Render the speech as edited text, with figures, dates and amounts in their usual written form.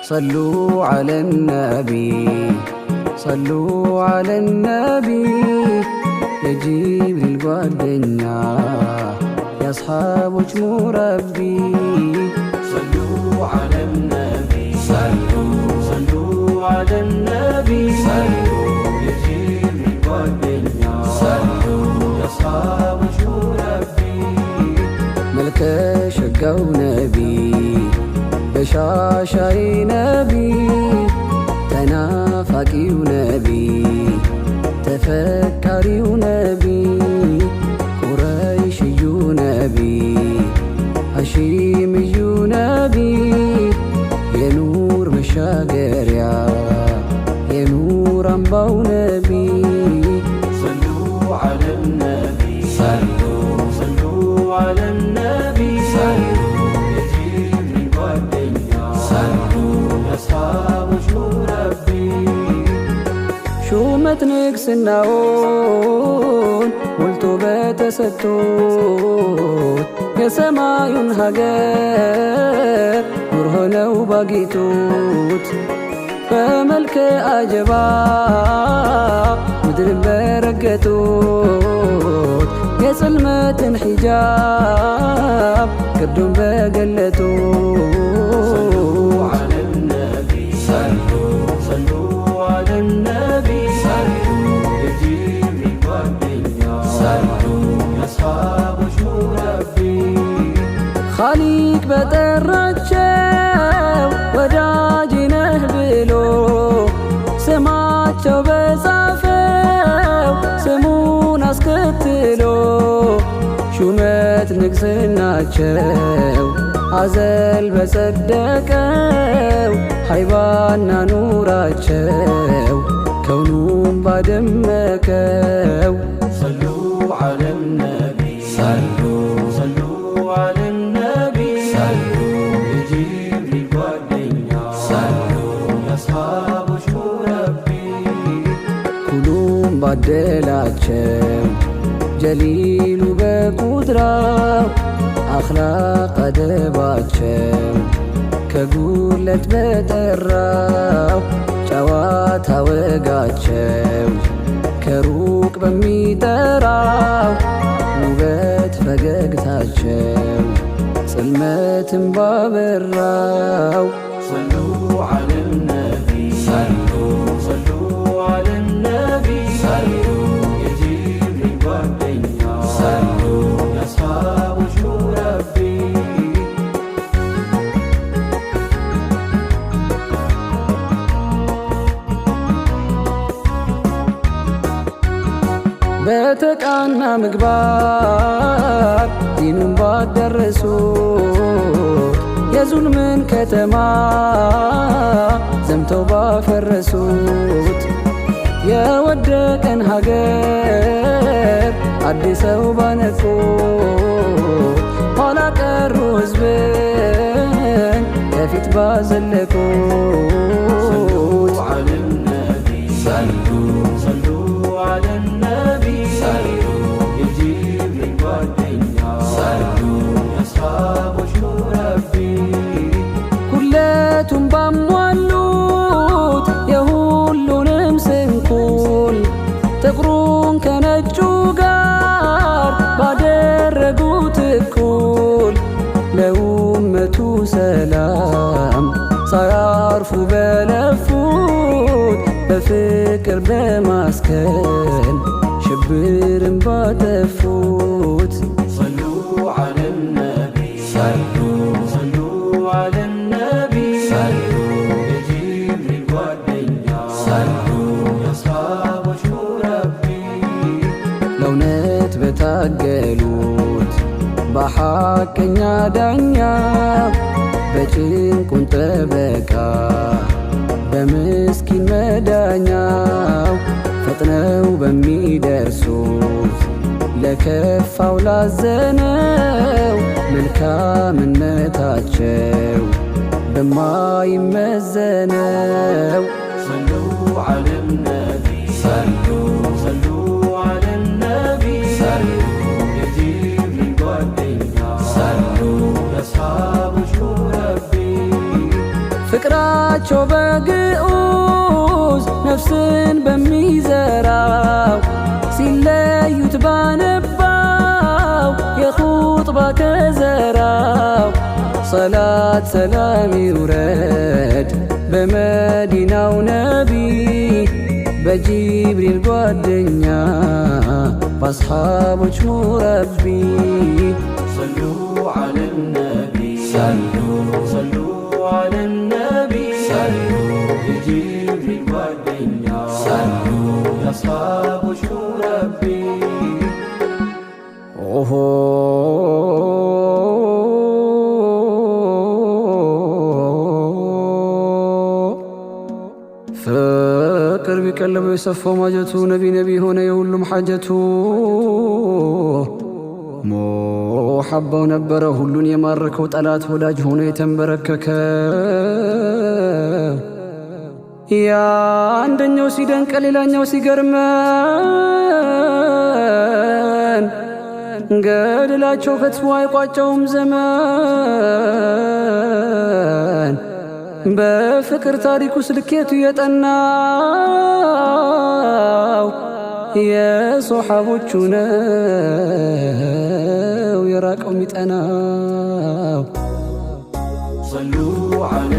صلوا على النبي صلوا على النبي يجيب للጓደኛ የአስሓቦች ሙረቢ صلوا على النبي صلوا على النبي يجيب للጓደኛ የአስሓቦች ሙረቢ መልከ ሸጋው ነቢ በሻሻይ ነቢ ተናፋቂው ነቢ ተፈቃሪው ነቢ ቁረይሽዩ ነቢ ሐሺምዩ ነቢ የኑር መሻገሪያ የኑር አምባው ነቢ صلوا على النبي صلوا على النبي يجيب للጓደኛ የአስሓቦች ሙረቢ ሹመት ንግስናውን ሞልቶ በተሰጥቶት የሰማዩን ሀገር ኑር ሆነው ባጌጡት በመልከ አጀባ ምድርን በረገጡት የጽልመትን ሒጃብ ግርዱን በገለጡት على النبي صلوا على النبي يجيب للጓደኛ የአስሓቦች ሙረቢ ኻሊቅ በጠራቸው ወዳጅ ነህ ብሎ ስማቸው በጻፈው ስሙን አስከትሎ ሹመት ንግስናቸው አዘል በጸደቀው ሀይባና ኑራቸው ከውኑም ባደመቀው صلوا على النبي صلوا على النبي يجيب للጓደኛ የአስሓቦች ሙረቢ ሁሉም ባደላቸው ጀሊሉ በቁድራው አኽላቅ አደባቸው ከጉለት በጠራው ጨዋታ ወጋቸው ከሩቅ በሚጠራው ውበት ፈገግታቸው ጽልመትን ባበራው صلوا على النبي صلوا على النبي يجيب للጓደኛ የአስሓቦች ሙረቢ በተቃና ምግባር ዲኑን ባደረሱት የዙልምን ከተማ ዘምተው ባፈረሱት የወደቀን ሀገር አዲሰው ባነቁት ኋላ ቀሩ ሕዝብን ከፊት ባዘለቁት على النبي صلوا على النبي يجيب للጓደኛ የአስሓቦች ሙረቢ ሁለቱም ባሟሉት የሁሉንም ስንኩል ጥቁሩን ከነጩ ጋር ባደረጉት እኩል ለኡመቱ ሰላም ሳያርፉ በለፉት በፍቅር በማስከን ሽብርን ባጠፉት صلوا على النبي صلوا على النبي يجيب للጓደኛ የአስሓቦች ሙረቢ ለእውነት በታገሉት በሐቀኛ ዳኛ በጭንቁን ጠበቃ በምስኪን መዳኛው ፈጥነው በሚደርሱት ለከፋው ላዘነው መልካምነታቸው በማይመዘነው صلوا على النبي صلوا على النبي يجيب ፍቅራቸው በግዑዝ ነፍስን በሚዘራው ሲለዩት ባነባው የኹጥባ ከዘራው ሰላት ሰላም ይውረድ በመዲናው ነቢ በጂብሪል ጓደኛ በአስሓቦች ሙረቢ ሰሉ ዐለ ነቢ ሰሉ ዐለ ነቢ የጂብሪል ጓደኛ የአስሓቦች ሙረቢ ኦሆ ፍቅር ቢቀለበው የሰፋው ማጀቱ ነቢ ነቢ ሆነ የሁሉም ሓጀቱ ሞሐባው ነበረ ሁሉን የማረከው ጠላት ወዳጅ ሆነ የተንበረከከ አንደኛው ሲደንቅ ሌላኛው ሲገርመን ገድላቸው ከትፎ አይቋጨውም ዘመን በፍቅር ታሪኩ ስልኬቱ የጠናው የሶሓቦቹ ነው የራቀው ሚጠናው ሰሉ ዐለ